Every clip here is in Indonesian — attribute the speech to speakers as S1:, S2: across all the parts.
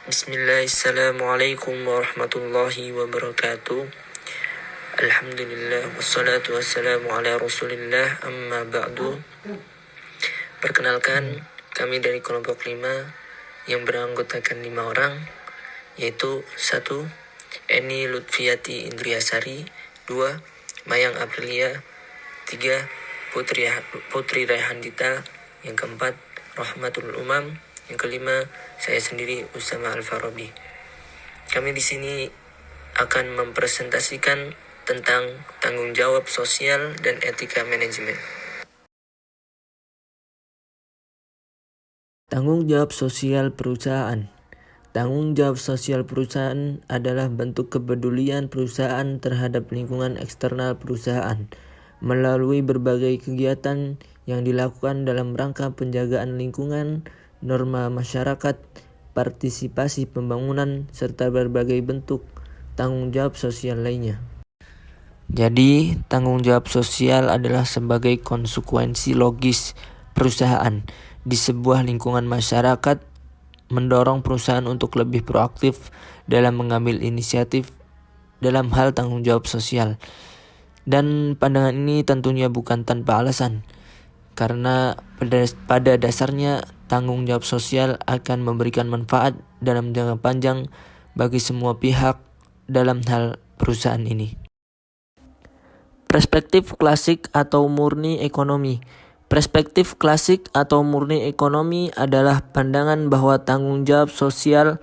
S1: Bismillahirrahmanirrahim. Warahmatullahi wabarakatuh. Alhamdulillah wassalatu wassalamu ala Rasulillah amma ba'du. Perkenalkan, kami dari kelompok 5 yang beranggotakan 5 orang, yaitu 1. Eni Lutfiati Indriasari, 2. Mayang Aprilia, 3. Putri Raihandita, yang keempat Rahmatul Umam, yang kelima saya sendiri Usama Al-Farabi. Kami di sini akan mempresentasikan tentang tanggung jawab sosial dan etika manajemen. Tanggung jawab sosial perusahaan. Tanggung jawab sosial perusahaan adalah bentuk kepedulian perusahaan terhadap lingkungan eksternal perusahaan melalui berbagai kegiatan yang dilakukan dalam rangka penjagaan lingkungan, norma masyarakat, partisipasi pembangunan, serta berbagai bentuk tanggung jawab sosial lainnya. Jadi, tanggung jawab sosial adalah sebagai konsekuensi logis perusahaan di sebuah lingkungan masyarakat, mendorong perusahaan untuk lebih proaktif dalam mengambil inisiatif dalam hal tanggung jawab sosial. Dan pandangan ini tentunya bukan tanpa alasan, karena pada dasarnya tanggung jawab sosial akan memberikan manfaat dalam jangka panjang bagi semua pihak dalam hal perusahaan ini. Perspektif klasik atau murni ekonomi. Perspektif klasik atau murni ekonomi adalah pandangan bahwa tanggung jawab sosial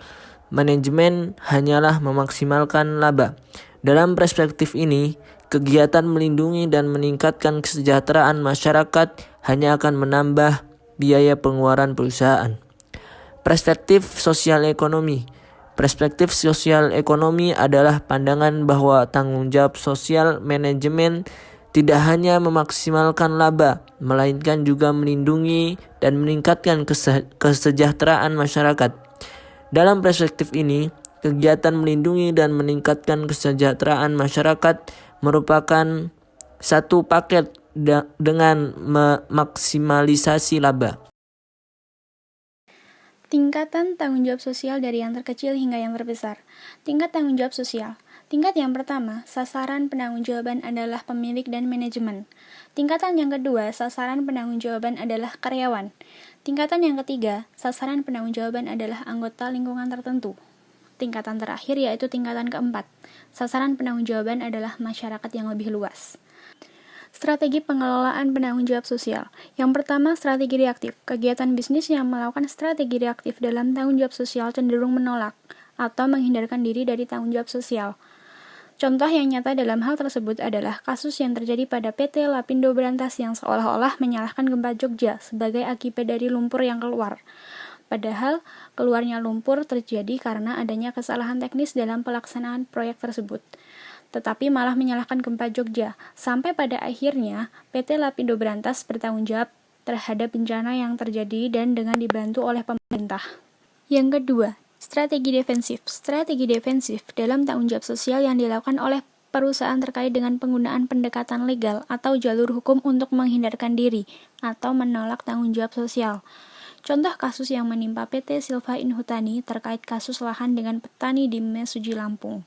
S1: manajemen hanyalah memaksimalkan laba. Dalam perspektif ini, kegiatan melindungi dan meningkatkan kesejahteraan masyarakat hanya akan menambah biaya pengeluaran perusahaan. Perspektif sosial ekonomi. Perspektif sosial ekonomi adalah pandangan bahwa tanggung jawab sosial manajemen tidak hanya memaksimalkan laba, melainkan juga melindungi dan meningkatkan kesejahteraan masyarakat. Dalam perspektif ini, kegiatan melindungi dan meningkatkan kesejahteraan masyarakat merupakan satu paket dengan memaksimalisasi laba.
S2: Tingkatan tanggung jawab sosial dari yang terkecil hingga yang terbesar. Tingkat tanggung jawab sosial. Tingkat yang pertama, sasaran penanggung-jawaban adalah pemilik dan manajemen. Tingkatan yang kedua, sasaran penanggung-jawaban adalah karyawan. Tingkatan yang ketiga, sasaran penanggung-jawaban adalah anggota lingkungan tertentu. Tingkatan terakhir yaitu tingkatan keempat, sasaran penanggung-jawaban adalah masyarakat yang lebih luas. Strategi pengelolaan penanggung jawab sosial. Yang pertama, strategi reaktif. Kegiatan bisnis yang melakukan strategi reaktif dalam tanggung jawab sosial cenderung menolak atau menghindarkan diri dari tanggung jawab sosial. Contoh yang nyata dalam hal tersebut adalah kasus yang terjadi pada PT Lapindo Brantas yang seolah-olah menyalahkan gempa Jogja sebagai akibat dari lumpur yang keluar. Padahal, keluarnya lumpur terjadi karena adanya kesalahan teknis dalam pelaksanaan proyek tersebut, tetapi malah menyalahkan gempa Jogja, sampai pada akhirnya PT Lapindo Brantas bertanggung jawab terhadap bencana yang terjadi dan dengan dibantu oleh pemerintah. Yang kedua, strategi defensif. Strategi defensif dalam tanggung jawab sosial yang dilakukan oleh perusahaan terkait dengan penggunaan pendekatan legal atau jalur hukum untuk menghindarkan diri atau menolak tanggung jawab sosial. Contoh kasus yang menimpa PT Silva Inhutani terkait kasus lahan dengan petani di Mesuji, Lampung.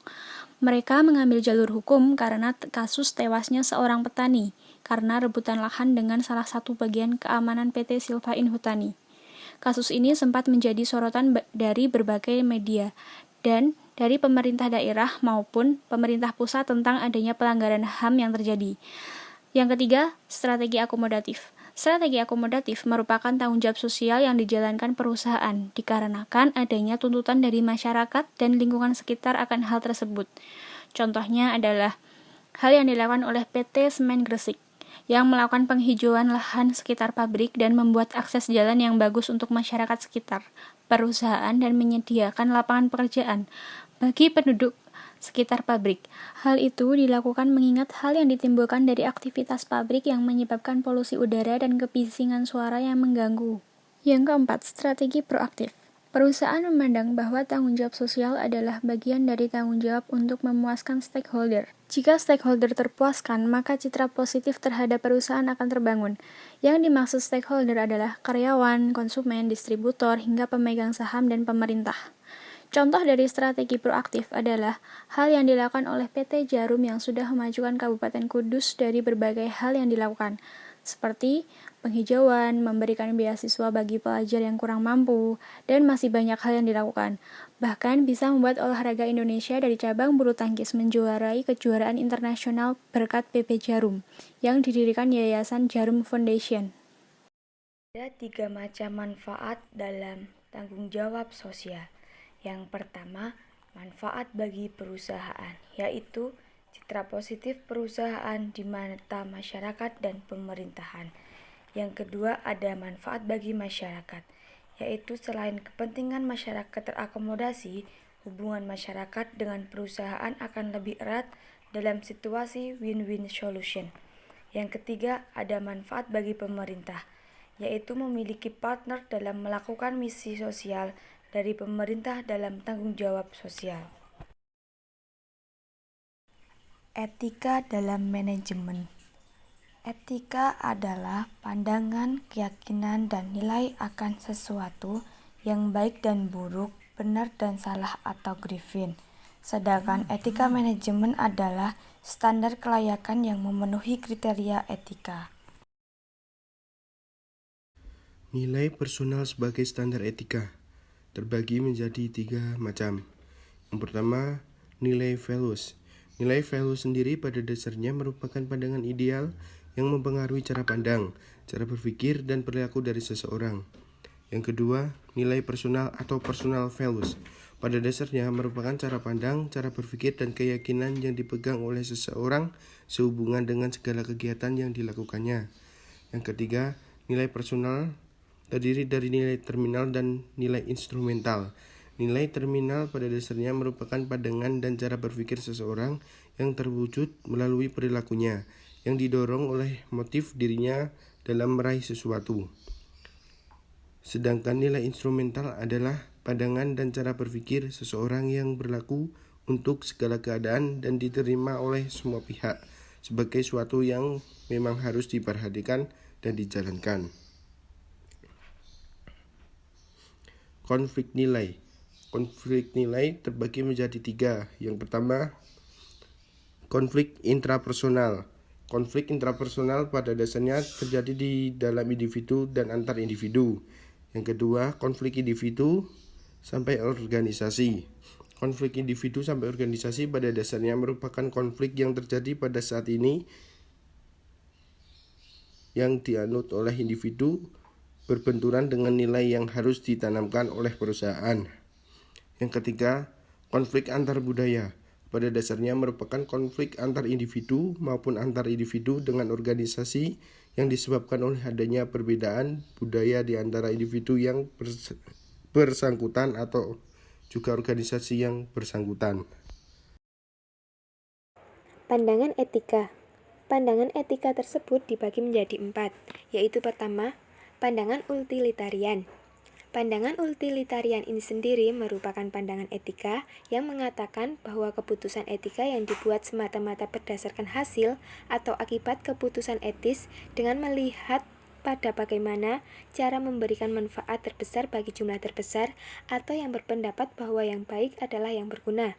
S2: Mereka mengambil jalur hukum karena kasus tewasnya seorang petani karena rebutan lahan dengan salah satu bagian keamanan PT Silva Inhutani. Kasus ini sempat menjadi sorotan dari berbagai media dan dari pemerintah daerah maupun pemerintah pusat tentang adanya pelanggaran HAM yang terjadi. Yang ketiga, strategi akomodatif. Strategi akomodatif merupakan tanggung jawab sosial yang dijalankan perusahaan dikarenakan adanya tuntutan dari masyarakat dan lingkungan sekitar akan hal tersebut. Contohnya adalah hal yang dilakukan oleh PT Semen Gresik yang melakukan penghijauan lahan sekitar pabrik dan membuat akses jalan yang bagus untuk masyarakat sekitar perusahaan dan menyediakan lapangan pekerjaan bagi penduduk sekitar pabrik. Hal itu dilakukan mengingat hal yang ditimbulkan dari aktivitas pabrik yang menyebabkan polusi udara dan kebisingan suara yang mengganggu. Yang keempat, strategi proaktif. Perusahaan memandang bahwa tanggung jawab sosial adalah bagian dari tanggung jawab untuk memuaskan stakeholder. Jika stakeholder terpuaskan, maka citra positif terhadap perusahaan akan terbangun. Yang dimaksud stakeholder adalah karyawan, konsumen, distributor, hingga pemegang saham dan pemerintah. Contoh dari strategi proaktif adalah hal yang dilakukan oleh PT Jarum yang sudah memajukan Kabupaten Kudus dari berbagai hal yang dilakukan, seperti penghijauan, memberikan beasiswa bagi pelajar yang kurang mampu, dan masih banyak hal yang dilakukan. Bahkan bisa membuat olahraga Indonesia dari cabang bulu tangkis menjuarai kejuaraan internasional berkat PP Jarum, yang didirikan Yayasan Jarum Foundation.
S3: Ada 3 macam manfaat dalam tanggung jawab sosial. Yang pertama, manfaat bagi perusahaan, yaitu citra positif perusahaan di mata masyarakat dan pemerintahan. Yang kedua, ada manfaat bagi masyarakat, yaitu selain kepentingan masyarakat terakomodasi, hubungan masyarakat dengan perusahaan akan lebih erat dalam situasi win-win solution. Yang ketiga, ada manfaat bagi pemerintah, yaitu memiliki partner dalam melakukan misi sosial dari pemerintah dalam tanggung jawab sosial. Etika dalam manajemen. Etika adalah pandangan, keyakinan, dan nilai akan sesuatu yang baik dan buruk, benar dan salah atau griffin. Sedangkan etika manajemen adalah standar kelayakan yang memenuhi kriteria etika.
S4: Nilai personal sebagai standar etika terbagi menjadi 3 macam. Yang pertama, nilai values. Nilai values sendiri pada dasarnya merupakan pandangan ideal yang mempengaruhi cara pandang, cara berpikir, dan perilaku dari seseorang. Yang kedua, nilai personal atau personal values. Pada dasarnya merupakan cara pandang, cara berpikir, dan keyakinan yang dipegang oleh seseorang sehubungan dengan segala kegiatan yang dilakukannya. Yang ketiga, nilai personal terdiri dari nilai terminal dan nilai instrumental. Nilai terminal pada dasarnya merupakan pandangan dan cara berpikir seseorang yang terwujud melalui perilakunya, yang didorong oleh motif dirinya dalam meraih sesuatu. Sedangkan nilai instrumental adalah pandangan dan cara berpikir seseorang yang berlaku untuk segala keadaan dan diterima oleh semua pihak sebagai suatu yang memang harus diperhatikan dan dijalankan. Konflik nilai. Konflik nilai terbagi menjadi 3. Yang pertama, konflik intrapersonal. Konflik intrapersonal pada dasarnya terjadi di dalam individu dan antar individu. Yang kedua, konflik individu sampai organisasi. Konflik individu sampai organisasi pada dasarnya merupakan konflik yang terjadi pada saat ini yang dianut oleh individu berbenturan dengan nilai yang harus ditanamkan oleh perusahaan. Yang ketiga, konflik antar budaya. Pada dasarnya merupakan konflik antar individu maupun antar individu dengan organisasi yang disebabkan oleh adanya perbedaan budaya di antara individu yang bersangkutan atau juga organisasi yang bersangkutan.
S5: Pandangan etika. Pandangan etika tersebut dibagi menjadi 4, yaitu pertama, pandangan utilitarian. Pandangan utilitarian ini sendiri merupakan pandangan etika yang mengatakan bahwa keputusan etika yang dibuat semata-mata berdasarkan hasil atau akibat keputusan etis dengan melihat pada bagaimana cara memberikan manfaat terbesar bagi jumlah terbesar atau yang berpendapat bahwa yang baik adalah yang berguna,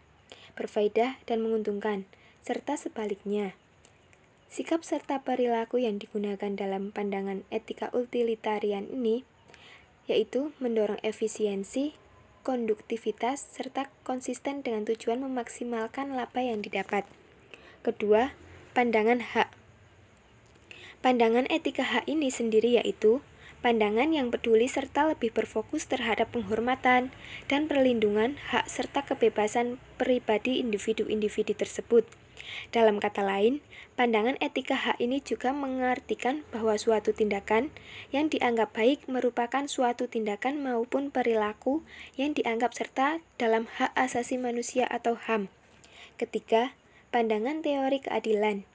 S5: berfaedah, dan menguntungkan, serta sebaliknya. Sikap serta perilaku yang digunakan dalam pandangan etika utilitarian ini yaitu mendorong efisiensi, konduktivitas, serta konsisten dengan tujuan memaksimalkan laba yang didapat. Kedua, pandangan hak. Pandangan etika hak ini sendiri yaitu pandangan yang peduli serta lebih berfokus terhadap penghormatan dan perlindungan hak serta kebebasan pribadi individu-individu tersebut. Dalam kata lain, pandangan etika hak ini juga mengartikan bahwa suatu tindakan yang dianggap baik merupakan suatu tindakan maupun perilaku yang dianggap serta dalam hak asasi manusia atau HAM. Ketiga, pandangan teori keadilan.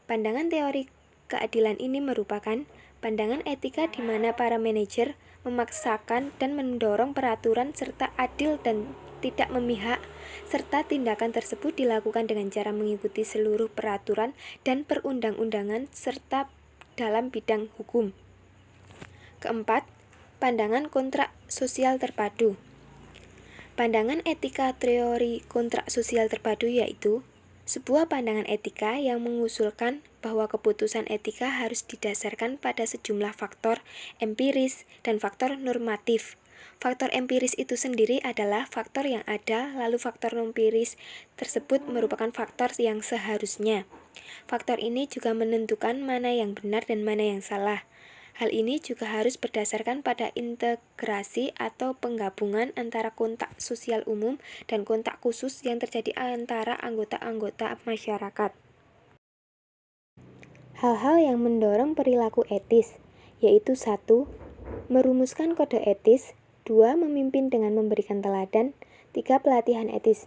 S5: Pandangan teori keadilan ini merupakan pandangan etika di mana para manajer memaksakan dan mendorong peraturan serta adil dan tidak memihak, serta tindakan tersebut dilakukan dengan cara mengikuti seluruh peraturan dan perundang-undangan serta dalam bidang hukum. Keempat, pandangan kontrak sosial terpadu. Pandangan etika teori kontrak sosial terpadu yaitu sebuah pandangan etika yang mengusulkan bahwa keputusan etika harus didasarkan pada sejumlah faktor empiris dan faktor normatif. Faktor empiris itu sendiri adalah faktor yang ada, lalu faktor empiris tersebut merupakan faktor yang seharusnya. Faktor ini juga menentukan mana yang benar dan mana yang salah. Hal ini juga harus berdasarkan pada integrasi atau penggabungan antara kontak sosial umum dan kontak khusus yang terjadi antara anggota-anggota masyarakat. Hal-hal yang mendorong perilaku etis, yaitu 1. Merumuskan kode etis, 2. Memimpin dengan memberikan teladan, 3. Pelatihan etis.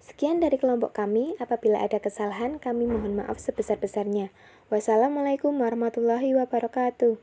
S5: Sekian dari kelompok kami, apabila ada kesalahan kami mohon maaf sebesar-besarnya. Wassalamualaikum warahmatullahi wabarakatuh.